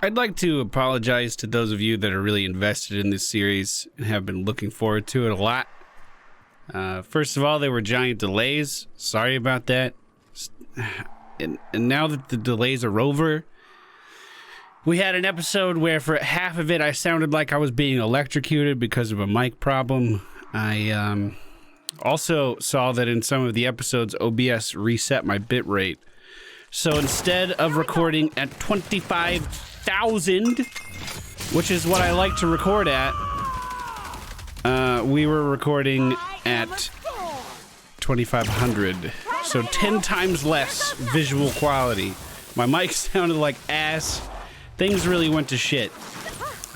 I'd like to apologize to those of you that are really invested in this series and have been looking forward to it a lot. First of all, there were giant delays. Sorry about that. And now that the delays are over, we had an episode where for half of it I sounded like I was being electrocuted because of a mic problem. I also saw that in some of the episodes OBS reset my bitrate. So instead of recording at 25,000, which is what I like to record at, we were recording at 2,500. So 10 times less visual quality. My mic sounded like ass. Things really went to shit.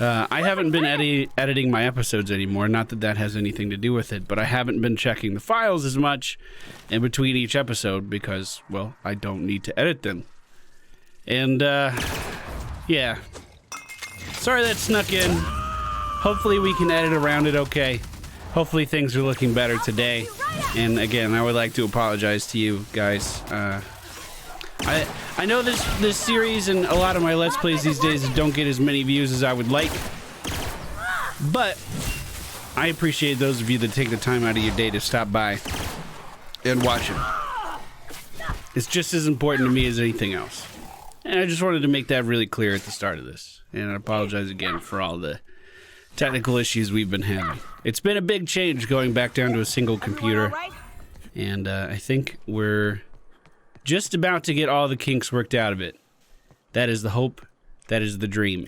I haven't been editing my episodes anymore. Not that that has anything to do with it, but I haven't been checking the files as much in between each episode because, well, I don't need to edit them. And, yeah. Sorry that snuck in. Hopefully we can edit around it okay. Hopefully things are looking better today. And again, I would like to apologize to you guys. I know this series and a lot of my Let's Plays these days don't get as many views as I would like, but I appreciate those of you that take the time out of your day to stop by and watch it. It's just as important to me as anything else. And I just wanted to make that really clear at the start of this. And I apologize again for all the technical issues we've been having. It's been a big change going back down to a single computer, and I think we're just about to get all the kinks worked out of it. That is the hope. That is the dream.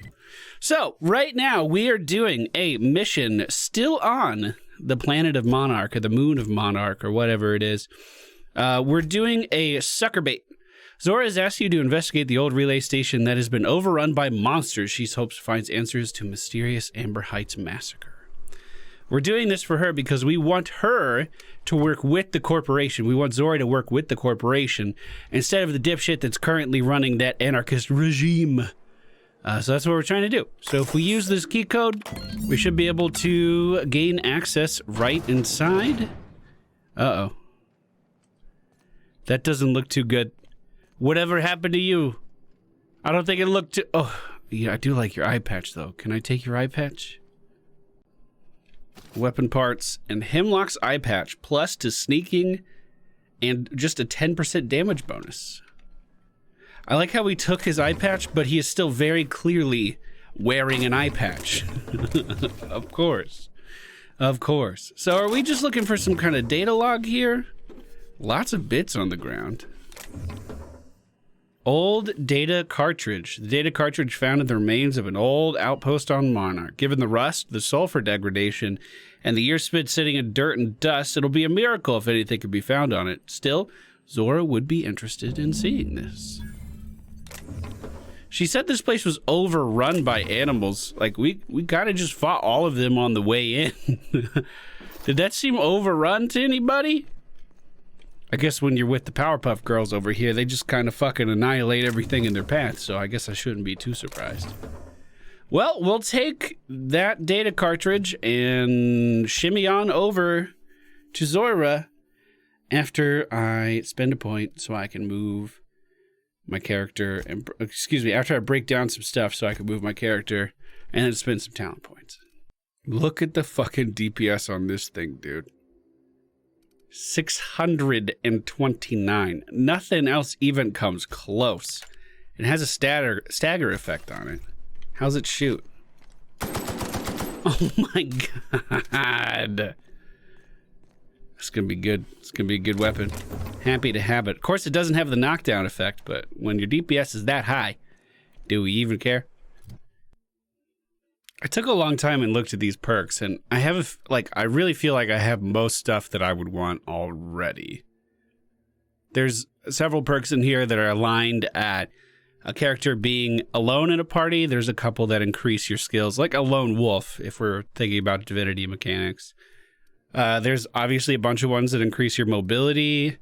So, right now, we are doing a mission still on the planet of Monarch, or the moon of Monarch, or whatever it is. We're doing a sucker bait. Zora has asked you to investigate the old relay station that has been overrun by monsters. She hopes finds answers to mysterious Amber Heights massacre. We're doing this for her because we want her to work with the corporation. We want Zora to work with the corporation instead of the dipshit that's currently running that anarchist regime. So that's what we're trying to do. So if we use this key code, we should be able to gain access right inside. Uh-oh. That doesn't look too good. Whatever happened to you? I don't think it looked too... Oh, yeah, I do like your eye patch, though. Can I take your eye patch? Weapon parts and Hemlock's eye patch, plus to sneaking and just a 10% damage bonus. I like how we took his eye patch, but he is still very clearly wearing an eye patch. Of course. Of course. So are we just looking for some kind of data log here? Lots of bits on the ground. Old data cartridge. The data cartridge found in the remains of an old outpost on Monarch. Given the rust, the sulfur degradation, and the years spent sitting in dirt and dust, it'll be a miracle if anything could be found on it. Still, Zora would be interested in seeing this. She said this place was overrun by animals. Like, we kind of just fought all of them on the way in. Did that seem overrun to anybody? I guess when you're with the Powerpuff Girls over here, they just kind of fucking annihilate everything in their path, so I guess I shouldn't be too surprised. Well, we'll take that data cartridge and shimmy on over to Zora after I spend a point so I can move my character, and excuse me, after I break down some stuff so I can move my character and then spend some talent points. Look at the fucking DPS on this thing, dude. 629. Nothing else even comes close. It has a stagger effect on it. How's it shoot? Oh my god. It's gonna be good. It's gonna be a good weapon. Happy to have it. Of course, it doesn't have the knockdown effect, but when your DPS is that high, do we even care? I took a long time and looked at these perks, and I have, I really feel like I have most stuff that I would want already. There's several perks in here that are aligned at a character being alone in a party. There's a couple that increase your skills, like a lone wolf, if we're thinking about divinity mechanics. There's obviously a bunch of ones that increase your mobility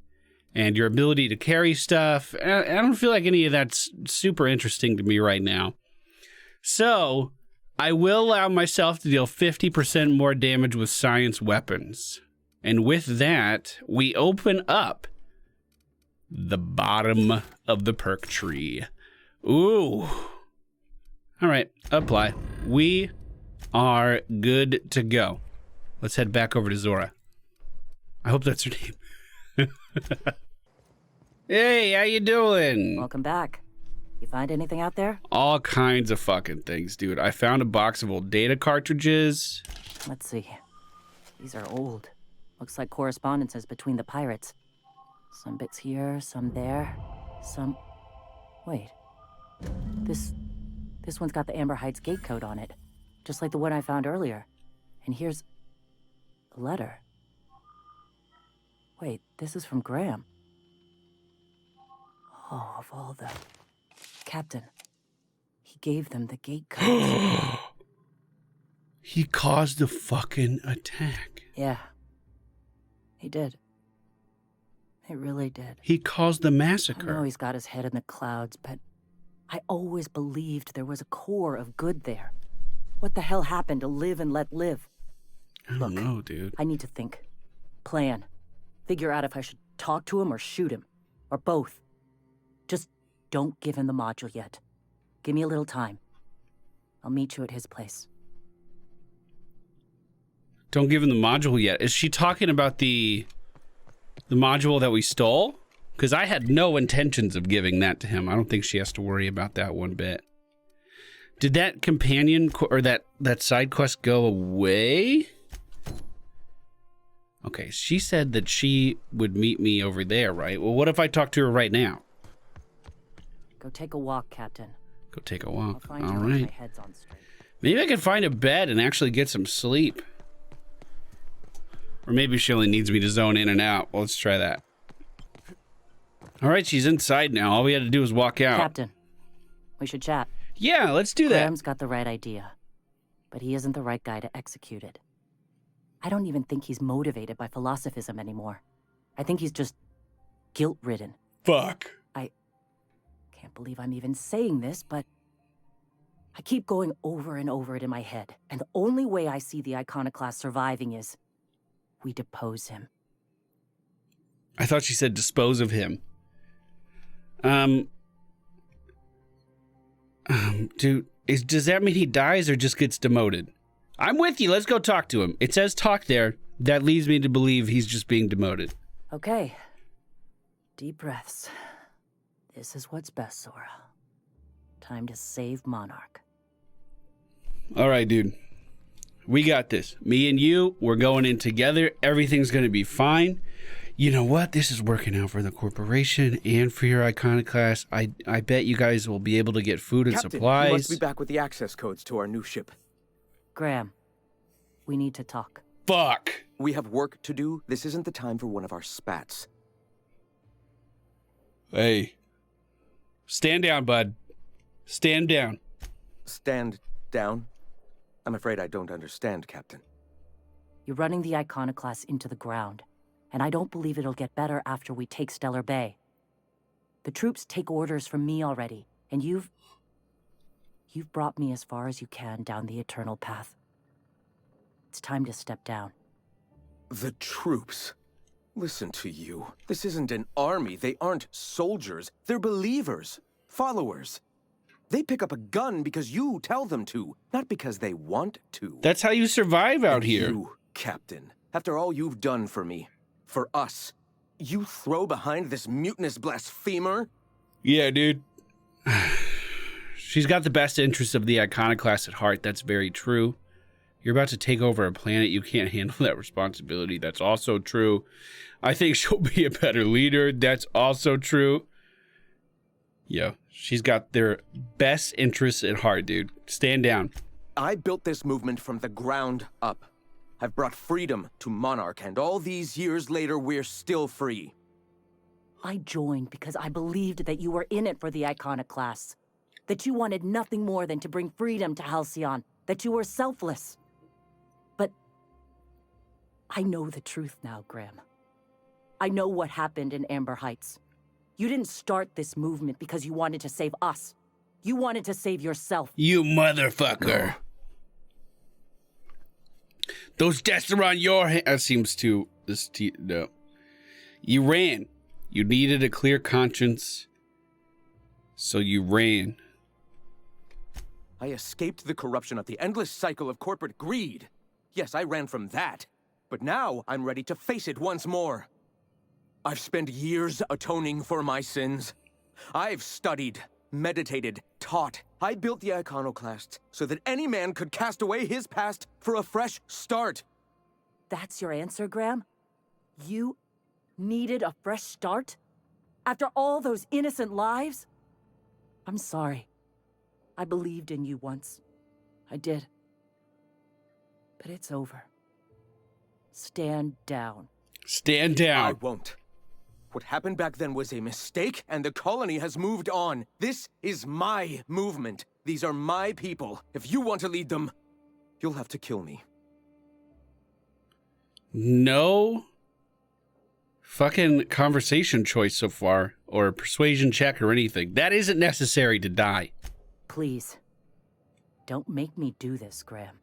and your ability to carry stuff. I don't feel like any of that's super interesting to me right now. So I will allow myself to deal 50% more damage with science weapons. And with that, we open up the bottom of the perk tree. Ooh. All right, apply. We are good to go. Let's head back over to Zora. I hope that's her name. Hey, how you doing? Welcome back. You find anything out there? All kinds of fucking things, dude. I found a box of old data cartridges. Let's see. These are old. Looks like correspondences between the pirates. Some bits here, some there, some... Wait. This one's got the Amber Heights gate code on it. Just like the one I found earlier. And here's... a letter. Wait, this is from Graham. Oh, of all the... Captain. He gave them the gate code. He caused the fucking attack. Yeah. He did. He really did. He caused the I massacre. know he's got his head in the clouds, but I always believed there was a core of good there. What the hell happened to live and let live? I don't know, dude. I need to think. Plan. Figure out if I should talk to him or shoot him. Or both. Just don't give him the module yet. Give me a little time. I'll meet you at his place. Don't give him the module yet. Is she talking about the module that we stole? Because I had no intentions of giving that to him. I don't think she has to worry about that one bit. Did that companion or that side quest go away? Okay, she said that she would meet me over there, right? Well, what if I talk to her right now? Go take a walk, Captain. Go take a walk. I'll find All you when right. my head's on straight. Maybe I can find a bed and actually get some sleep. Or maybe she only needs me to zone in and out. Well, let's try that. All right, she's inside now. All we had to do was walk out. Captain, we should chat. Yeah, let's do that. Graham's got the right idea, but he isn't the right guy to execute it. I don't even think he's motivated by philosophism anymore. I think he's just guilt-ridden. Fuck. I can't believe I'm even saying this, but I keep going over and over it in my head, and the only way I see the Iconoclast surviving is we depose him. I thought she said dispose of him. Dude, does that mean he dies or just gets demoted? I'm with you. Let's go talk to him. It says talk there. That leads me to believe he's just being demoted. Okay. Deep breaths. This is what's best, Zora. Time to save Monarch. All right, dude. We got this. Me and you, we're going in together. Everything's going to be fine. You know what? This is working out for the corporation and for your Iconoclast. I bet you guys will be able to get food and Captain, supplies. you must be back with the access codes to our new ship. Graham, we need to talk. Fuck. We have work to do. This isn't the time for one of our spats. Hey. Stand down, bud. Stand down. Stand down? I'm afraid I don't understand, Captain. You're running the Iconoclast into the ground, and I don't believe it'll get better after we take Stellar Bay. The troops take orders from me already, and you've brought me as far as you can down the eternal path. It's time to step down. The troops. Listen to you. This isn't an army. They aren't soldiers. They're believers. Followers. They pick up a gun because you tell them to, not because they want to. That's how you survive out And here. You, Captain, after all you've done for me, for us, you throw behind this mutinous blasphemer? Yeah, dude. She's got the best interests of the Iconoclast at heart. That's very true. You're about to take over a planet. You can't handle that responsibility. That's also true. I think she'll be a better leader. That's also true. Yeah, she's got their best interests at heart, dude. Stand down. I built this movement from the ground up. I've brought freedom to Monarch, and all these years later, we're still free. I joined because I believed that you were in it for the Iconoclasts. That you wanted nothing more than to bring freedom to Halcyon. That you were selfless. But I know the truth now, Graham. I know what happened in Amber Heights. You didn't start this movement because you wanted to save us. You wanted to save yourself. You motherfucker. No. Those deaths are on your hands. That seems too... no. You ran. You needed a clear conscience. So you ran. I escaped the corruption of the endless cycle of corporate greed. Yes, I ran from that. But now I'm ready to face it once more. I've spent years atoning for my sins. I've studied, meditated, taught. I built the iconoclasts so that any man could cast away his past for a fresh start. That's your answer, Graham? You needed a fresh start? After all those innocent lives? I'm sorry. I believed in you once. I did. But it's over. Stand down. Stand down. I won't. What happened back then was a mistake, and the colony has moved on. This is my movement. These are my people. If you want to lead them, you'll have to kill me. No fucking conversation choice so far, or persuasion check or anything. That isn't necessary to die. Please. Don't make me do this, Graham.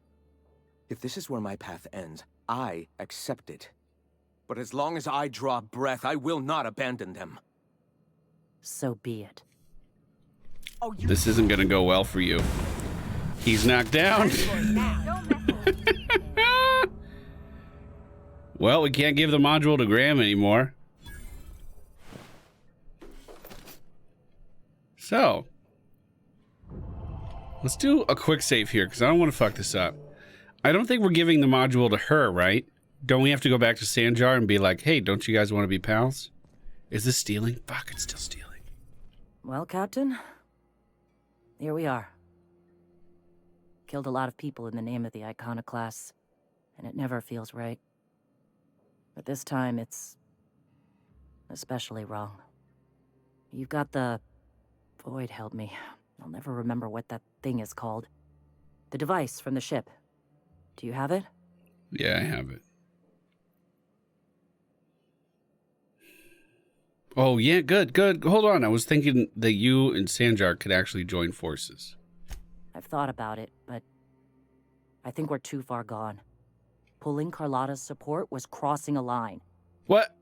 If this is where my path ends, I accept it. But as long as I draw breath, I will not abandon them. So be it. Oh, This isn't gonna go well for you. He's knocked down. Well, we can't give the module to Graham anymore. So, let's do a quick save here, because I don't want to fuck this up. I don't think we're giving the module to her, right? Don't we have to go back to Sanjar and be like, hey, don't you guys want to be pals? Is this stealing? Fuck, it's still stealing. Well, Captain, here we are. Killed a lot of people in the name of the iconoclasts, and it never feels right. But this time, it's especially wrong. You've got the... Void help me. I'll never remember what that thing is called. The device from the ship. Do you have it? Yeah, I have it. Oh, yeah, good, good. Hold on. I was thinking that you and Sanjar could actually join forces. I've thought about it, but I think we're too far gone. Pulling Carlotta's support was crossing a line. What?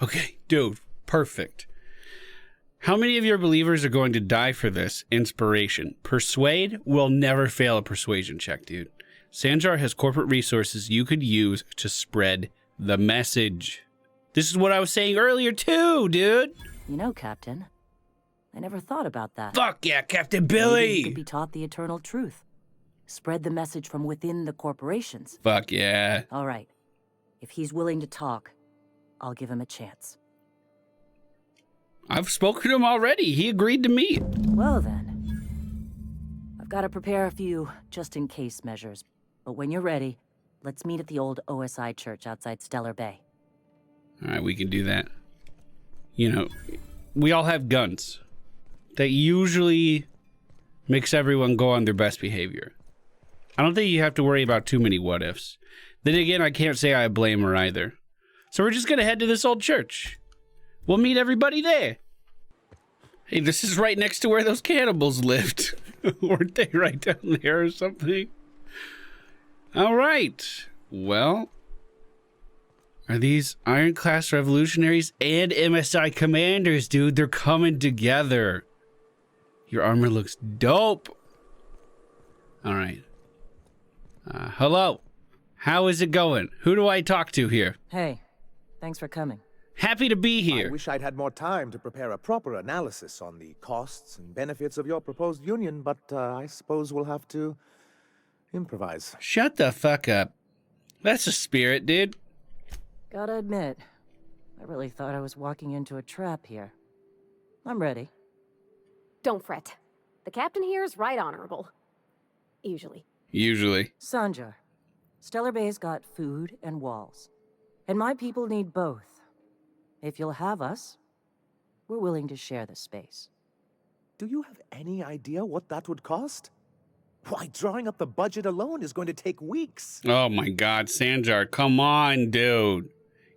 Okay, dude, perfect. How many of your believers are going to die for this inspiration? Persuade will never fail a persuasion check, dude. Sanjar has corporate resources you could use to spread the message. This is what I was saying earlier too, dude. You know, Captain, I never thought about that. Fuck yeah, Captain Maybe Billy. he could be taught the eternal truth. Spread the message from within the corporations. Fuck yeah. All right. If he's willing to talk, I'll give him a chance. I've spoken to him already. He agreed to meet. Well then. I've got to prepare a few just-in-case measures. But when you're ready, let's meet at the old OSI church outside Stellar Bay. All right, we can do that. You know, we all have guns. That usually makes everyone go on their best behavior. I don't think you have to worry about too many what-ifs. Then again, I can't say I blame her either. So we're just going to head to this old church. We'll meet everybody there. Hey, this is right next to where those cannibals lived. Weren't they right down there or something? All right. Well, are these Ironclad revolutionaries and MSI commanders, dude? They're coming together. Your armor looks dope. All right. Hello. How is it going? Who do I talk to here? Hey, thanks for coming. Happy to be here. I wish I'd had more time to prepare a proper analysis on the costs and benefits of your proposed union, but I suppose we'll have to improvise. Shut the fuck up. That's the spirit, dude. Gotta admit, I really thought I was walking into a trap here. I'm ready. Don't fret. The captain here is right honorable. Usually. Usually. Sanjar, Stellar Bay's got food and walls. And my people need both. If you'll have us, we're willing to share the space. Do you have any idea what that would cost? Why, drawing up the budget alone is going to take weeks. Oh my god, Sanjar, come on, dude.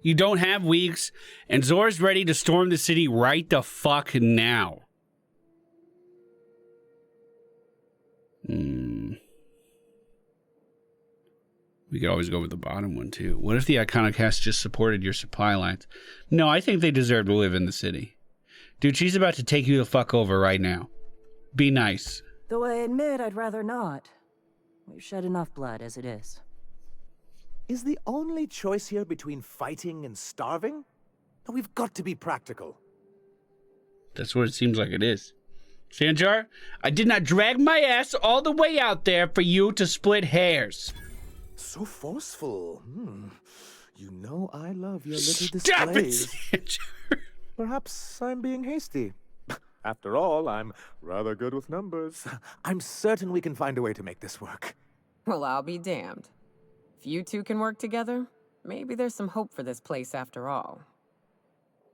You don't have weeks, and Zor's ready to storm the city right the fuck now. We could always go with the bottom one, too. What if the Iconoclast just supported your supply lines? No, I think they deserve to live in the city. Dude, she's about to take you the fuck over right now. Be nice. Though I admit I'd rather not. We've shed enough blood as it is. Is the only choice here between fighting and starving? No, we've got to be practical. That's what it seems like it is. Sanjar, I did not drag my ass all the way out there for you to split hairs. So forceful. You know I love your little Stop displays. it, Sanjar. Perhaps I'm being hasty. After all, I'm rather good with numbers. I'm certain we can find a way to make this work. Well, I'll be damned. If you two can work together, maybe there's some hope for this place after all.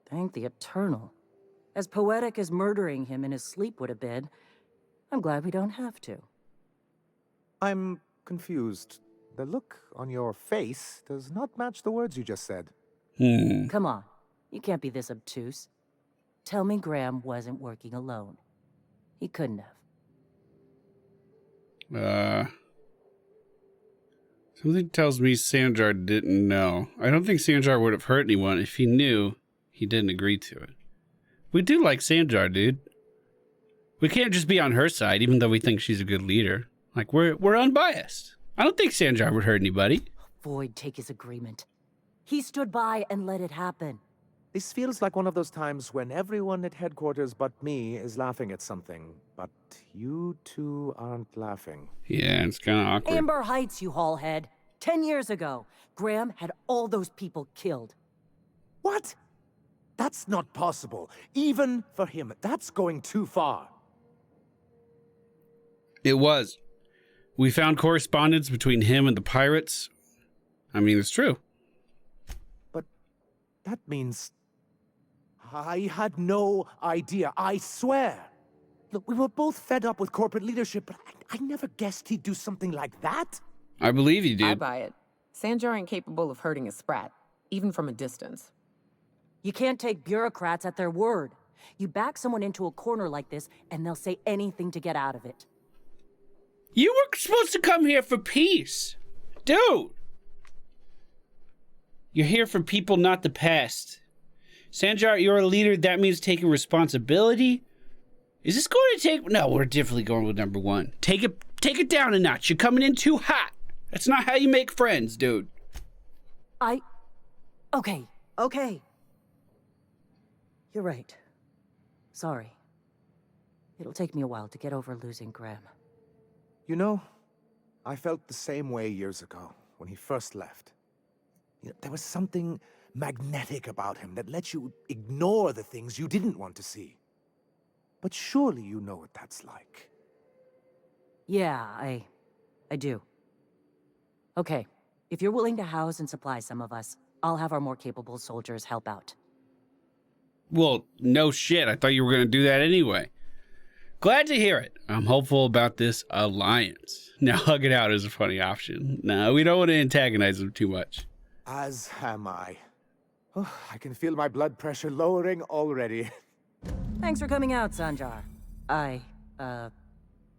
Thank the Eternal. As poetic as murdering him in his sleep would have been, I'm glad we don't have to. I'm confused. The look on your face does not match the words you just said. Come on, you can't be this obtuse. Tell me Graham wasn't working alone. He couldn't have. Something tells me Sanjar didn't know. I don't think Sanjar would have hurt anyone if he knew he didn't agree to it. We do like Sanjar, dude. We can't just be on her side, even though we think she's a good leader. Like, we're unbiased. I don't think Sanjar would hurt anybody. Void take his agreement. He stood by and let it happen. This feels like one of those times when everyone at headquarters but me is laughing at something, but you two aren't laughing. Yeah, it's kind of awkward. Amber Heights, you haulhead. 10 years ago, Graham had all those people killed. What? That's not possible. Even for him, that's going too far. It was. We found correspondence between him and the pirates. I mean, it's true. But that means I had no idea, I swear. Look, we were both fed up with corporate leadership, but I never guessed he'd do something like that. I believe you, I dude. buy it. Sanjar ain't capable of hurting a sprat, even from a distance. You can't take bureaucrats at their word. You back someone into a corner like this, and they'll say anything to get out of it. You were supposed to come here for peace. Dude. You're here for people, not the past. Sanjar, you're a leader. That means taking responsibility. Is this going to take... No, we're definitely going with number one. Take it down a notch. You're coming in too hot. That's not how you make friends, dude. Okay. You're right. Sorry. It'll take me a while to get over losing Graham. You know, I felt the same way years ago when he first left. There was something magnetic about him that let you ignore the things you didn't want to see. But surely you know what that's like. Yeah, I do. Okay, if you're willing to house and supply some of us, I'll have our more capable soldiers help out. Well, no shit. I thought you were going to do that anyway. Glad to hear it. I'm hopeful about this alliance. Now, hug it out is a funny option. No, we don't want to antagonize them too much. As am I. Oh, I can feel my blood pressure lowering already. Thanks for coming out, Sanjar. I,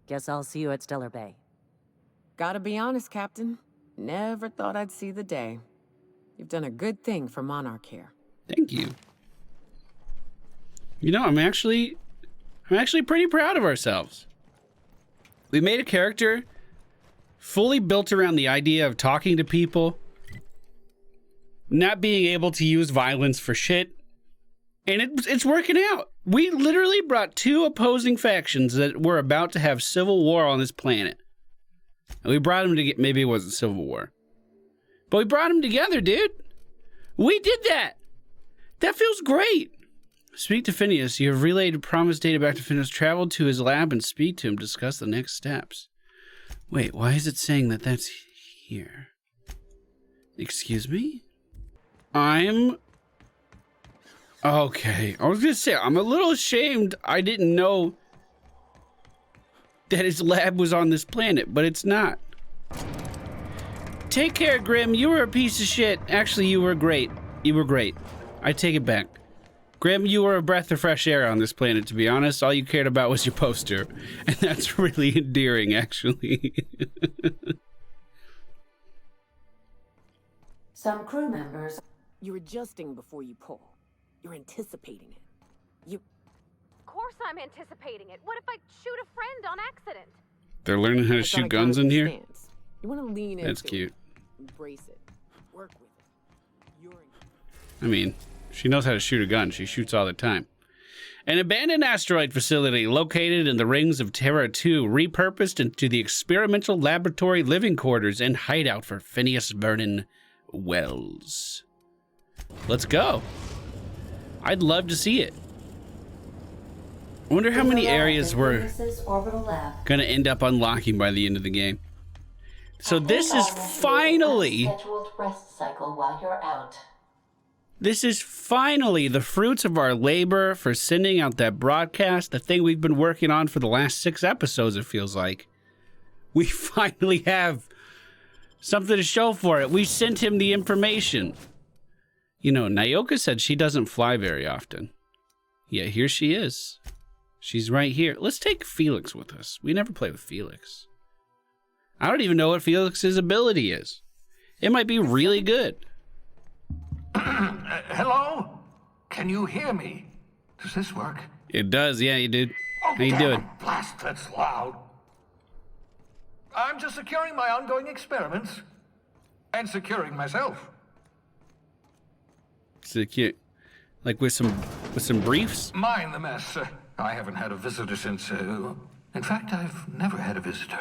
guess I'll see you at Stellar Bay. Gotta be honest, Captain. Never thought I'd see the day. You've done a good thing for Monarch here. Thank you. You know, I'm actually pretty proud of ourselves. We made a character fully built around the idea of talking to people, not being able to use violence for shit, and it's working out. We literally brought two opposing factions that were about to have civil war on this planet. And we brought them together. Maybe it wasn't civil war, but we brought them together, dude. We did that. That feels great. Speak to Phineas. You have relayed promised data back to Phineas. Travel to his lab and speak to him. Discuss the next steps. Wait, why is it saying that that's here? Excuse me? Okay. I was going to say, I'm a little ashamed I didn't know that his lab was on this planet, but it's not. Take care, Grim. You were a piece of shit. Actually, you were great. You were great. I take it back. Grim, you were a breath of fresh air on this planet, to be honest. All you cared about was your poster. And that's really endearing, actually. Some crew members... You're adjusting before you pull. You're anticipating it. Of course I'm anticipating it. What if I shoot a friend on accident? They're learning how to It's shoot on guns account in of the here. stance. You want to lean into That's cute. it. Embrace it. Work with it. You're in I mean, she knows how to shoot a gun. She shoots all the time. An abandoned asteroid facility located in the rings of Terra 2, repurposed into the experimental laboratory living quarters and hideout for Phineas Vernon Wells. Let's go. I'd love to see it. I wonder how many areas we're gonna end up unlocking by the end of the game. So this is finally... This is finally the fruits of our labor for sending out that broadcast, the thing we've been working on for the last 6 episodes, it feels like. We finally have something to show for it. We sent him the information. You know, Nyoka said she doesn't fly very often. Yeah, here she is. She's right here. Let's take Felix with us. We never play with Felix. I don't even know what Felix's ability is. It might be really good. Hello? Can you hear me? Does this work? It does, yeah, you did. Oh, How you damn doing? it, blast, that's loud. I'm just securing my ongoing experiments. And securing myself. Secure, like with some briefs. Mind the mess. I haven't had a visitor since, in fact, I've never had a visitor.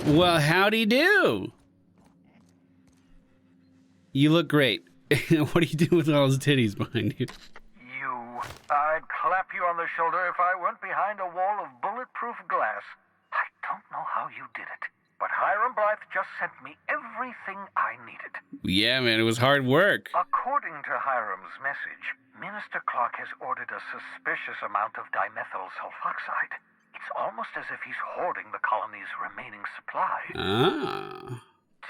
Well, howdy do. You look great. What are you doing with all those titties behind you? I'd clap you on the shoulder if I weren't behind a wall of bulletproof glass. I don't know how you did it, but Hiram Blythe just sent me everything I needed. Yeah, man, it was hard work. According to Hiram's message, Minister Clark has ordered a suspicious amount of dimethyl sulfoxide. It's almost as if he's hoarding the colony's remaining supply. Ah.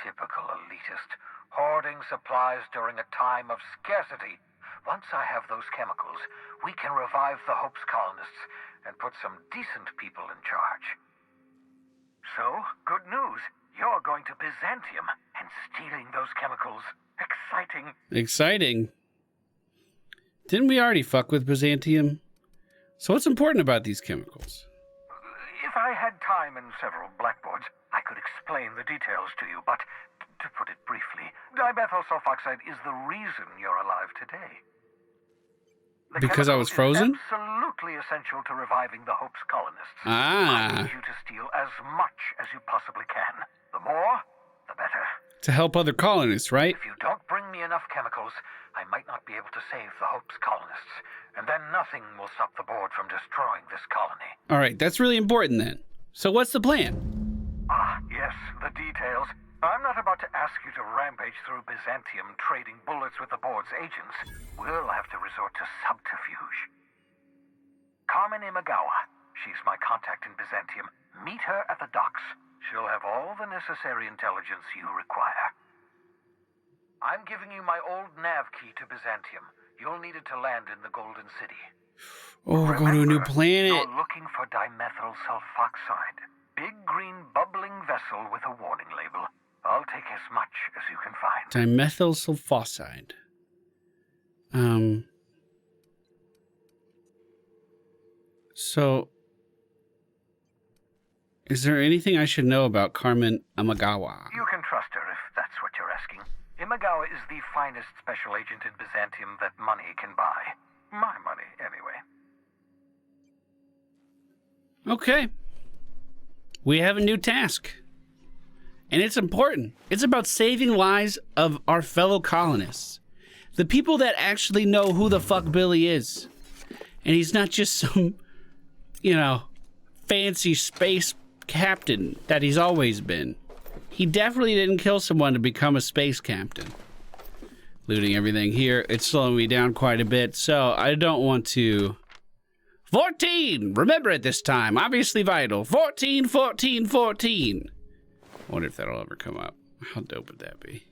Typical elitist. Hoarding supplies during a time of scarcity. Once I have those chemicals, we can revive the Hope's colonists and put some decent people in charge. So, good news. You're going to Byzantium and stealing those chemicals. Exciting. Exciting. Didn't we already fuck with Byzantium? So what's important about these chemicals? If I had time and several blackboards, I could explain the details to you, but to put it briefly, dimethyl sulfoxide is the reason you're alive today. The Because I was frozen? Is absolutely essential to reviving the Hope's colonists. Ah. I need you to steal as much as you possibly can. The more, the better. To help other colonists, right? If you don't bring me enough chemicals, I might not be able to save the Hope's colonists. And then nothing will stop the board from destroying this colony. All right, that's really important then. So what's the plan? Ah, yes, the details. I'm not about to ask you to rampage through Byzantium trading bullets with the board's agents. We'll have to resort to subterfuge. Carmen Imagawa. She's my contact in Byzantium. Meet her at the docks. She'll have all the necessary intelligence you require. I'm giving you my old nav key to Byzantium. You'll need it to land in the Golden City. Oh, we're going to a new planet. You're looking for dimethyl sulfoxide. Big green bubbling vessel with a warning label. I'll take as much as you can find. Dimethyl sulfoxide. So, is there anything I should know about Carmen Imagawa? You can trust her if that's what you're asking. Imagawa is the finest special agent in Byzantium that money can buy. My money, anyway. Okay. We have a new task. And it's important. It's about saving lives of our fellow colonists. The people that actually know who the fuck Billy is. And he's not just some, you know, fancy space captain that he's always been. He definitely didn't kill someone to become a space captain. Looting everything here. It's slowing me down quite a bit, so I don't want to... 14! Remember it this time. Obviously vital. 14, 14, 14. I wonder if that'll ever come up. How dope would that be?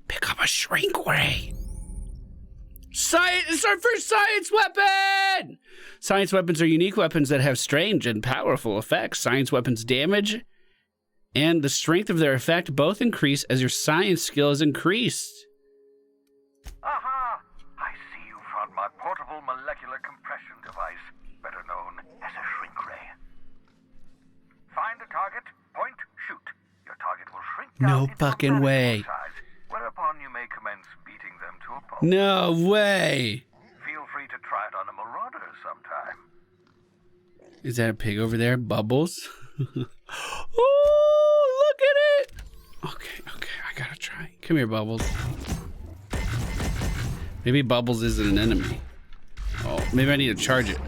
Pick up a shrink ray. Science! It's our first science weapon! Science weapons are unique weapons that have strange and powerful effects. Science weapons damage and the strength of their effect both increase as your science skill is increased. Aha! I see you found my portable molecular compression device, better known as a shrink ray. Find a target No It's a fucking manageable way. size, whereupon you may commence beating them to a pulp. No way. Feel free to try it on a marauder sometime. Is that a pig over there? Bubbles? Oh, look at it. Okay, I gotta try. Come here, Bubbles. Maybe Bubbles isn't an enemy. Oh, maybe I need to charge it.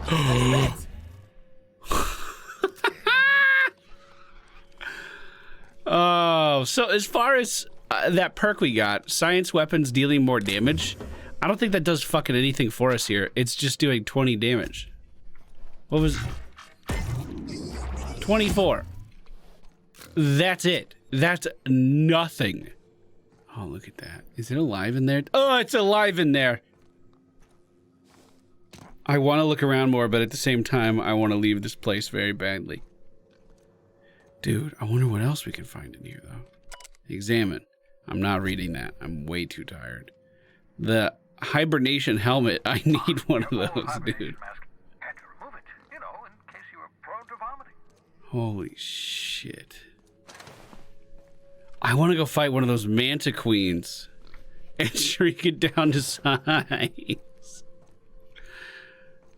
Oh, so as far as that perk we got, science weapons dealing more damage, I don't think that does fucking anything for us here. It's just doing 20 damage. What was 24? That's it. That's nothing. Oh, look at that. Is it alive in there? Oh, it's alive in there. I want to look around more, but at the same time, I want to leave this place very badly. Dude, I wonder what else we can find in here, though. Examine. I'm not reading that. I'm way too tired. The hibernation helmet. I need one of those, dude. Mask. Had to remove it, you know, in case you were prone to vomiting. Holy shit. I want to go fight one of those manta queens and shrink it down to size.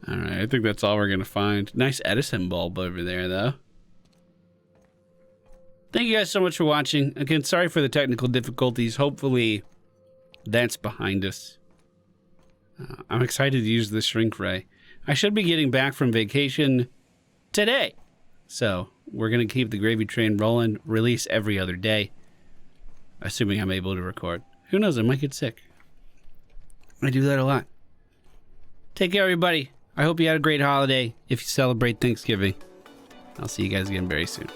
All right, I think that's all we're going to find. Nice Edison bulb over there, though. Thank you guys so much for watching. Again, sorry for the technical difficulties. Hopefully, that's behind us. I'm excited to use the shrink ray. I should be getting back from vacation today. So, we're going to keep the gravy train rolling, release every other day. Assuming I'm able to record. Who knows, I might get sick. I do that a lot. Take care, everybody. I hope you had a great holiday if you celebrate Thanksgiving. I'll see you guys again very soon.